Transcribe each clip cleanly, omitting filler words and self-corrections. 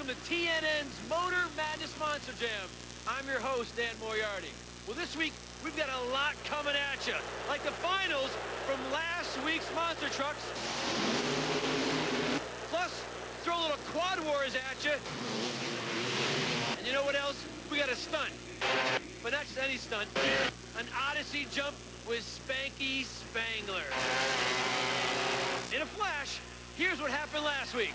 welcome to TNN's Motor Madness Monster Jam. I'm your host, Dan Moriarty. Well, this week, we've got a lot coming at you, like the finals from last week's Monster Trucks. Plus, throw a little Quad Wars at you. And you know what else? We got a stunt. But not just any stunt. An Odyssey jump with Spanky Spangler. In a flash, here's what happened last week.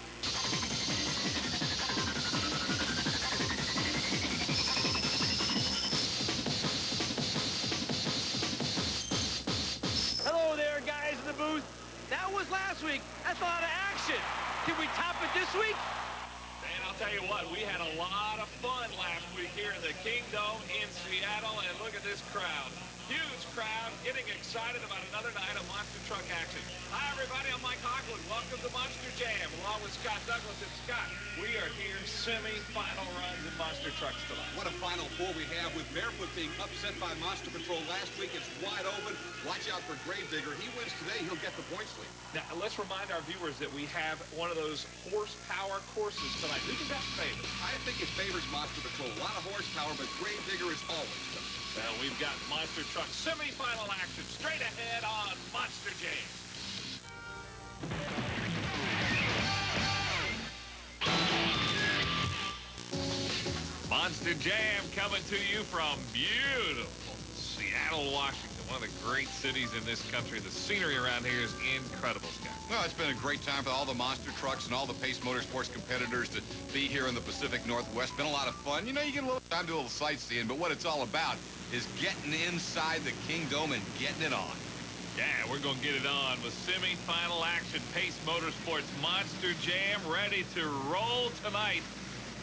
Hello there, guys in the booth. That was last week. That's a lot of action. Can we top it this week? Man, I'll tell you what, we had a lot of fun last week here in the Kingdome in Seattle, and look at this crowd. Huge crowd getting excited about another night of monster truck action. Hi, everybody. I'm Mike Hockland. Welcome to Monster Jam, along with Scott Douglas. And Scott, we are here semi-final runs in monster trucks tonight. What a Final Four we have with Barefoot being upset by Monster Patrol last week. It's wide open. Watch out for Gravedigger. He wins today, he'll get the points lead. Now, let's remind our viewers that we have one of those horsepower courses tonight. Who does that favor? I think it favors Monster Patrol. A lot of horsepower, but Gravedigger is always tough. Well, we've got monster truck semi-final action straight ahead on Monster Jam. Monster Jam coming to you from beautiful Seattle, Washington. One of the great cities in this country. The scenery around here is incredible, Scott. Well, it's been a great time for all the monster trucks and all the Pace Motorsports competitors to be here in the Pacific Northwest. Been a lot of fun. You know, you get a little time to do a little sightseeing, but what it's all about is getting inside the Kingdome and getting it on. Yeah, we're going to get it on with semi-final action. Pace Motorsports Monster Jam ready to roll tonight.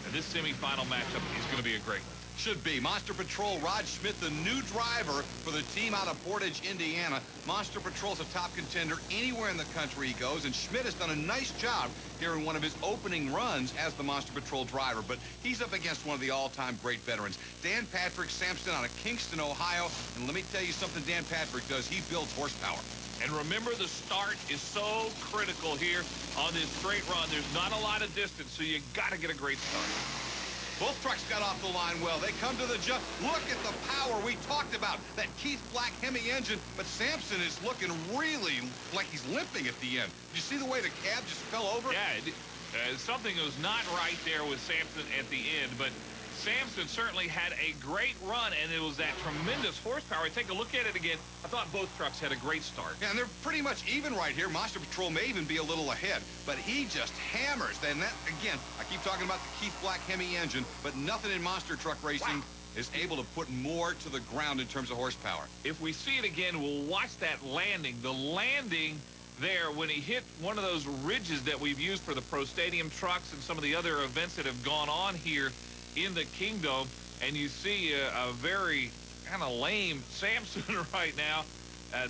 And this semi-final matchup is going to be a great one. Should be. Monster Patrol, Rod Schmidt, the new driver for the team out of Portage, Indiana. Monster Patrol's a top contender anywhere in the country he goes, and Schmidt has done a nice job here in one of his opening runs as the Monster Patrol driver, but he's up against one of the all-time great veterans, Dan Patrick Sampson out of Kingston, Ohio, and let me tell you something Dan Patrick does. He builds horsepower. And remember, the start is so critical here on this straight run. There's not a lot of distance, so you got to get a great start. Both trucks got off the line well. They come to the jump. Look at the power we talked about. That Keith Black Hemi engine. But Sampson is looking really like he's limping at the end. Did you see the way the cab just fell over? Yeah, something was not right there with Sampson at the end. But Sampson certainly had a great run, and it was that tremendous horsepower. Take a look at it again. I thought both trucks had a great start. Yeah, and they're pretty much even right here. Monster Patrol may even be a little ahead, but he just hammers. Then that, again, I keep talking about the Keith Black Hemi engine, but nothing in monster truck racing is able to put more to the ground in terms of horsepower. If we see it again, we'll watch that landing. The landing there when he hit one of those ridges that we've used for the Pro Stadium trucks and some of the other events that have gone on here in the Kingdome, and you see a very kind of lame Sampson right now.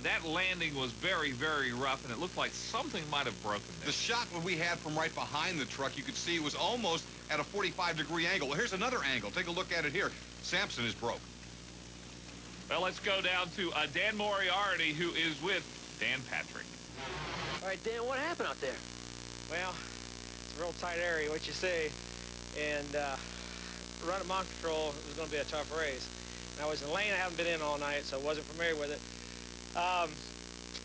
That landing was very, very rough, and it looked like something might have broken there. The shot that we had from right behind the truck, you could see it was almost at a 45-degree angle. Well, here's another angle. Take a look at it here. Sampson is broke. Well, let's go down to Dan Moriarty, who is with Dan Patrick. All right, Dan, what happened out there? Well, it's a real tight area, what you see. And running Monster Patrol was going to be a tough race. And I was in a lane I haven't been in all night, so I wasn't familiar with it.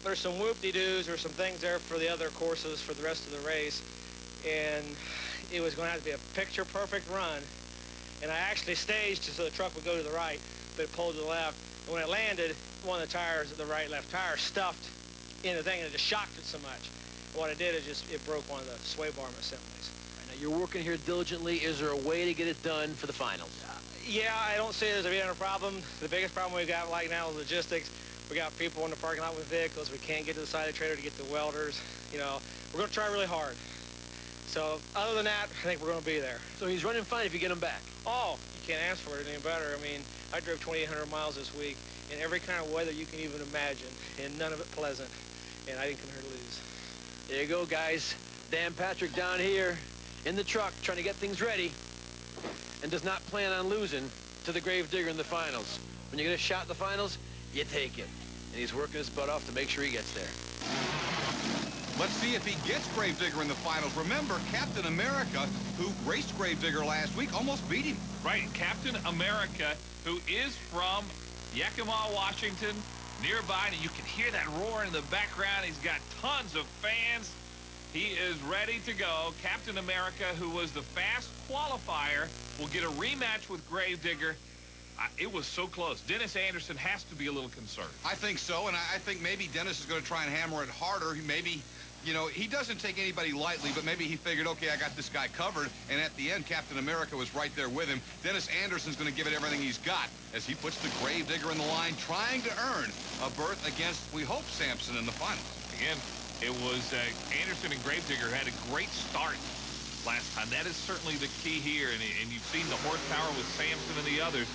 There's some whoop-de-doos or some things there for the other courses for the rest of the race. And it was going to have to be a picture-perfect run. And I actually staged so the truck would go to the right, but it pulled to the left. And when it landed, one of the tires, the right-left tire, stuffed in the thing, and it just shocked it so much. And what it did is just, it broke one of the sway bar assemblies. Now, you're working here diligently. Is there a way to get it done for the finals? Yeah, I don't see there's a problem. The biggest problem we've got right now is logistics. We got people in the parking lot with vehicles. We can't get to the side of the trailer to get the welders. You know, we're going to try really hard. So other than that, I think we're going to be there. So he's running fine if you get him back? Oh, you can't ask for it any better. I mean, I drove 2,800 miles this week in every kind of weather you can even imagine, and none of it pleasant. And I didn't come here to lose. There you go, guys. Dan Patrick down here in the truck trying to get things ready and does not plan on losing to the Gravedigger in the finals. When you get a shot in the finals, you take it. And he's working his butt off to make sure he gets there. Let's see if he gets Gravedigger in the finals. Remember, Captain America, who raced Gravedigger last week, almost beat him. Right, Captain America, who is from Yakima, Washington, nearby, and you can hear that roar in the background. He's got tons of fans. He is ready to go. Captain America, who was the fast qualifier, will get a rematch with Gravedigger. It was so close. Dennis Anderson has to be a little concerned. I think so, and I think maybe Dennis is going to try and hammer it harder. Maybe, you know, he doesn't take anybody lightly, but maybe he figured, okay, I got this guy covered, and at the end, Captain America was right there with him. Dennis Anderson's going to give it everything he's got as he puts the Gravedigger in the line, trying to earn a berth against, we hope, Sampson in the finals. Again, it was Anderson and Gravedigger had a great start last time. That is certainly the key here, and you've seen the horsepower with Sampson and the others.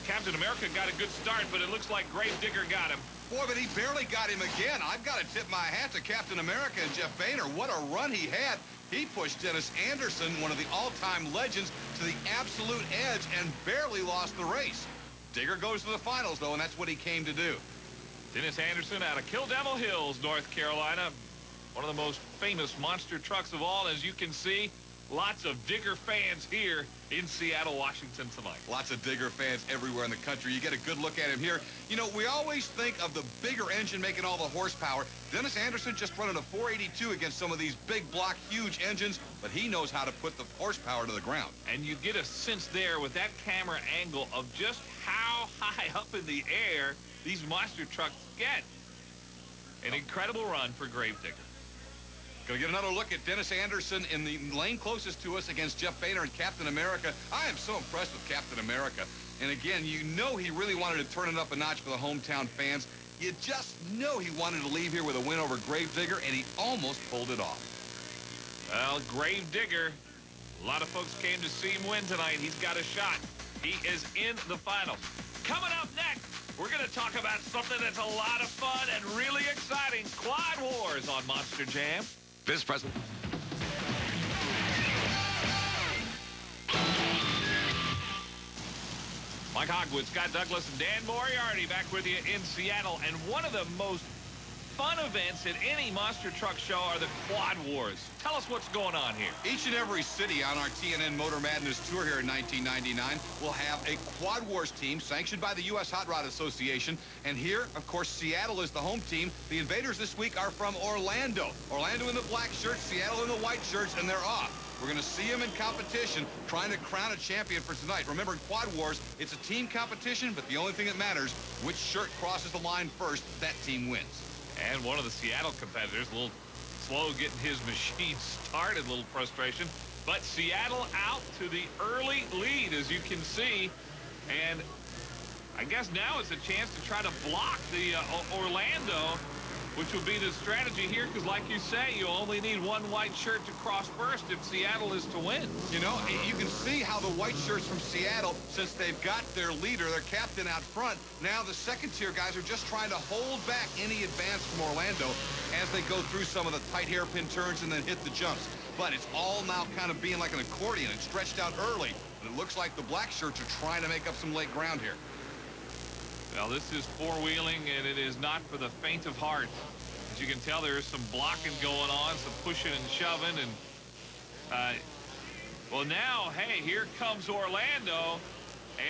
Captain America got a good start, but it looks like Gravedigger got him. Boy, but he barely got him again. I've got to tip my hat to Captain America and Jeff Boehner. What a run he had. He pushed Dennis Anderson, one of the all-time legends, to the absolute edge and barely lost the race. Digger goes to the finals, though, and that's what he came to do. Dennis Anderson out of Kill Devil Hills, North Carolina. One of the most famous monster trucks of all, as you can see. Lots of Digger fans here in Seattle, Washington tonight. Lots of Digger fans everywhere in the country. You get a good look at him here. You know, we always think of the bigger engine making all the horsepower. Dennis Anderson just running a 482 against some of these big block, huge engines, but he knows how to put the horsepower to the ground. And you get a sense there with that camera angle of just how high up in the air these monster trucks get. An incredible run for Gravedigger. Going to get another look at Dennis Anderson in the lane closest to us against Jeff Boehner and Captain America. I am so impressed with Captain America. And again, you know he really wanted to turn it up a notch for the hometown fans. You just know he wanted to leave here with a win over Gravedigger, and he almost pulled it off. Well, Gravedigger, a lot of folks came to see him win tonight. He's got a shot. He is in the finals. Coming up next, we're going to talk about something that's a lot of fun and really exciting. Quad Wars on Monster Jam. Vice President. Mike Hogwood, Scott Douglas, and Dan Moriarty back with you in Seattle. And one of the most fun events at any monster truck show are the Quad Wars. Tell us what's going on here. Each and every city on our TNN Motor Madness tour here in 1999 will have a Quad Wars team sanctioned by the U.S. Hot Rod Association. And here, of course, Seattle is the home team. The invaders this week are from Orlando. Orlando in the black shirts, Seattle in the white shirts, and they're off. We're going to see them in competition, trying to crown a champion for tonight. Remember, in Quad Wars, it's a team competition, but the only thing that matters, which shirt crosses the line first, that team wins. And one of the Seattle competitors, a little slow getting his machine started, a little frustration. But Seattle out to the early lead, as you can see. And I guess now is a chance to try to block the Orlando, which would be the strategy here, because like you say, you only need one white shirt to cross first if Seattle is to win. You know, you can see how the white shirts from Seattle, since they've got their leader, their captain out front, now the second-tier guys are just trying to hold back any advance from Orlando as they go through some of the tight hairpin turns and then hit the jumps. But it's all now kind of being like an accordion. It's stretched out early, and it looks like the black shirts are trying to make up some late ground here. Well, this is four-wheeling, and it is not for the faint of heart. As you can tell, there is some blocking going on, some pushing and shoving. And, well, now, hey, here comes Orlando,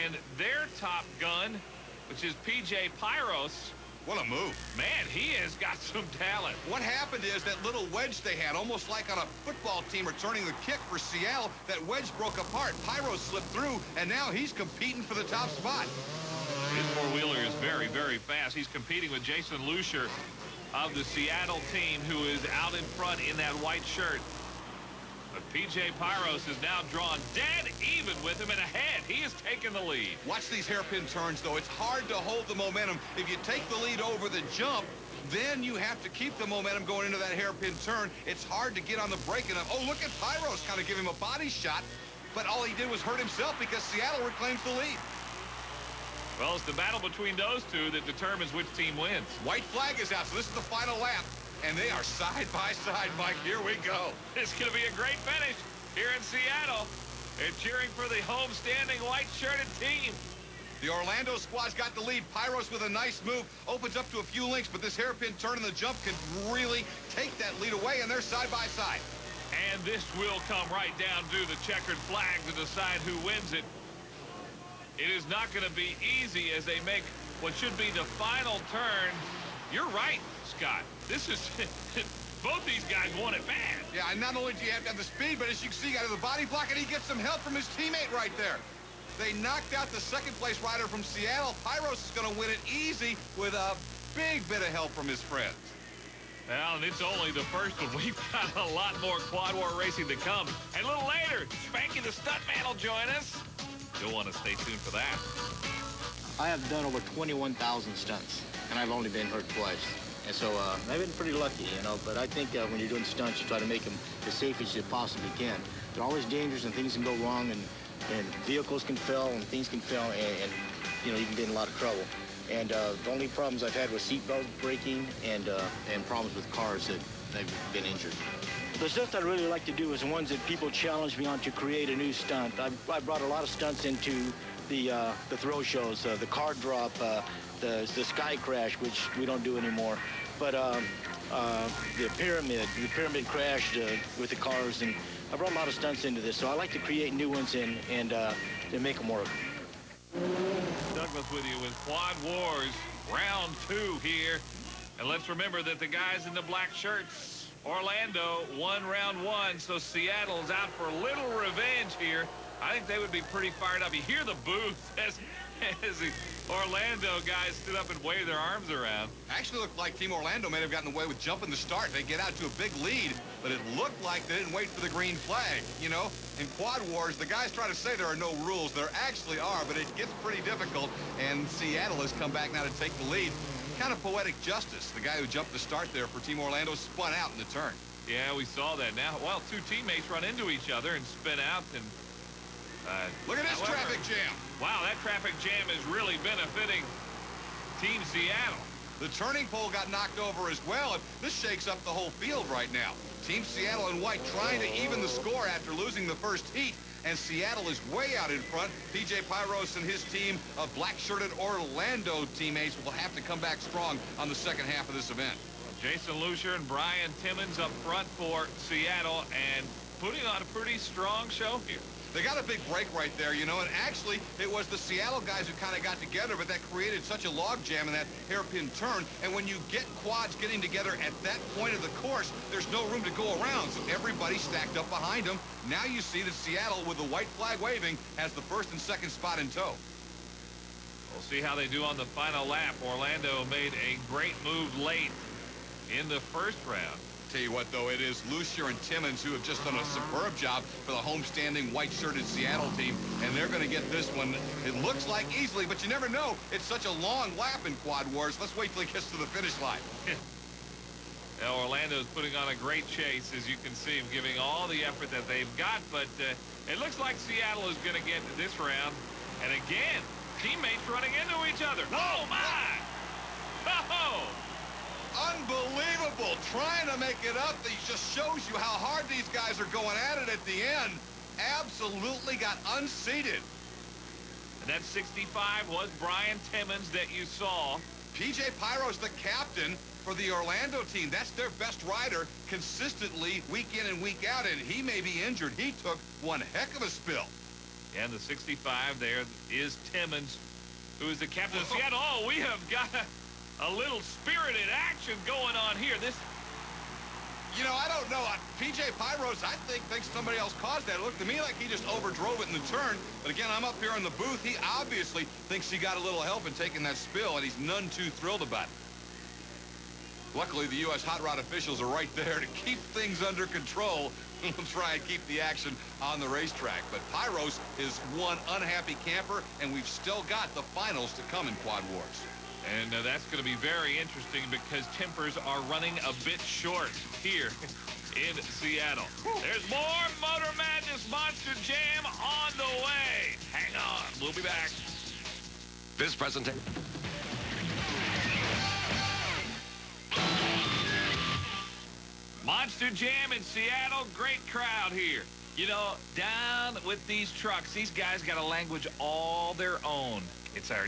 and their top gun, which is P.J. Pyros. What a move. Man, he has got some talent. What happened is that little wedge they had, almost like on a football team returning the kick for Seattle, that wedge broke apart. Pyros slipped through, and now he's competing for the top spot. His four-wheeler is very, very fast. He's competing with Jason Lucier of the Seattle team, who is out in front in that white shirt. But P.J. Pyros is now drawn dead even with him and ahead. He has taken the lead. Watch these hairpin turns, though. It's hard to hold the momentum. If you take the lead over the jump, then you have to keep the momentum going into that hairpin turn. It's hard to get on the brake. And oh, look at Pyros kind of give him a body shot. But all he did was hurt himself because Seattle reclaims the lead. Well, it's the battle between those two that determines which team wins. White flag is out, so this is the final lap. And they are side by side, Mike. Here we go. It's going to be a great finish here in Seattle. And cheering for the home-standing white-shirted team. The Orlando squad's got the lead. Pyros with a nice move, opens up to a few links, but this hairpin turn in the jump can really take that lead away, and they're side by side. And this will come right down to the checkered flag to decide who wins it. It is not going to be easy as they make what should be the final turn. You're right, Scott. This is... both these guys want it bad. Yeah, and not only do you have to have the speed, but as you can see, out of the body block, and he gets some help from his teammate right there. They knocked out the second-place rider from Seattle. Pyros is going to win it easy with a big bit of help from his friends. Well, and it's only the first one. We've got a lot more Quad War racing to come. And a little later, Spanky the Stuntman will join us. You'll want to stay tuned for that. I have done over 21,000 stunts, and I've only been hurt twice. And so I've been pretty lucky, you know, but I think when you're doing stunts, you try to make them as safe as you possibly can. They're always dangerous, and things can go wrong, and vehicles can fail, and things can fail, and you know, you can get in a lot of trouble. And the only problems I've had with seatbelt breaking and problems with cars that I've been injured. The stunts I really like to do is the ones that people challenge me on to create a new stunt. I brought a lot of stunts into the throw shows, the car drop, the sky crash, which we don't do anymore. But the pyramid crash with the cars, and I brought a lot of stunts into this. So I like to create new ones and to make them work. Douglas with you with Quad Wars round 2 here. And let's remember that the guys in the black shirts, Orlando, won round 1, so Seattle's out for a little revenge here. I think they would be pretty fired up. You hear the booth as the Orlando guys stood up and waved their arms around. Actually looked like Team Orlando may have gotten away with jumping the start. They get out to a big lead, but it looked like they didn't wait for the green flag. You know, in Quad Wars, the guys try to say there are no rules. There actually are, but it gets pretty difficult, and Seattle has come back now to take the lead. Kind of poetic justice. The guy who jumped the start there for Team Orlando spun out in the turn. Yeah, we saw that. Now, well, two teammates run into each other and spin out, and look at this traffic jam. Wow, that traffic jam is really benefiting Team Seattle. The turning pole got knocked over as well, and this shakes up the whole field right now. Team Seattle in white trying to even the score after losing the first heat, and Seattle is way out in front. PJ Pyros and his team of black-shirted Orlando teammates will have to come back strong on the second half of this event. Jason Lucier and Brian Timmons up front for Seattle and putting on a pretty strong show here. They got a big break right there, you know, and actually it was the Seattle guys who kind of got together, but that created such a log jam in that hairpin turn. And when you get quads getting together at that point of the course, there's no room to go around, so everybody stacked up behind them. Now you see that Seattle, with the white flag waving, has the first and second spot in tow. We'll see how they do on the final lap. Orlando made a great move late in the first round. Tell you what, though, it is Lucier and Timmons who have just done a superb job for the homestanding white-shirted Seattle team, and they're going to get this one, it looks like, easily, but you never know. It's such a long lap in Quad Wars. Let's wait till he gets to the finish line. Now, Orlando's putting on a great chase, as you can see, giving all the effort that they've got, but it looks like Seattle is going to get to this round. And again, teammates running into each other. Oh, my! Oh! Unbelievable. Trying to make it up. It just shows you how hard these guys are going at it at the end. Absolutely got unseated. And that 65 was Brian Timmons that you saw. PJ Pyros, the captain for the Orlando team. That's their best rider consistently week in and week out, and he may be injured. He took one heck of a spill. And the 65 there is Timmons, who is the captain of Seattle. Oh, we have got a little spirited action going on here. This, you know, I don't know. PJ Pyros, I think, thinks somebody else caused that. It looked to me like he just overdrove it in the turn. But again, I'm up here in the booth. He obviously thinks he got a little help in taking that spill, and he's none too thrilled about it. Luckily, the U.S. hot rod officials are right there to keep things under control. We'll try and keep the action on the racetrack. But Pyros is one unhappy camper, and we've still got the finals to come in Quad Wars. And that's going to be very interesting because tempers are running a bit short here in Seattle. There's more Motor Madness Monster Jam on the way. Hang on. We'll be back. This presentation. Monster Jam in Seattle. Great crowd here. You know, down with these trucks, these guys got a language all their own. It's our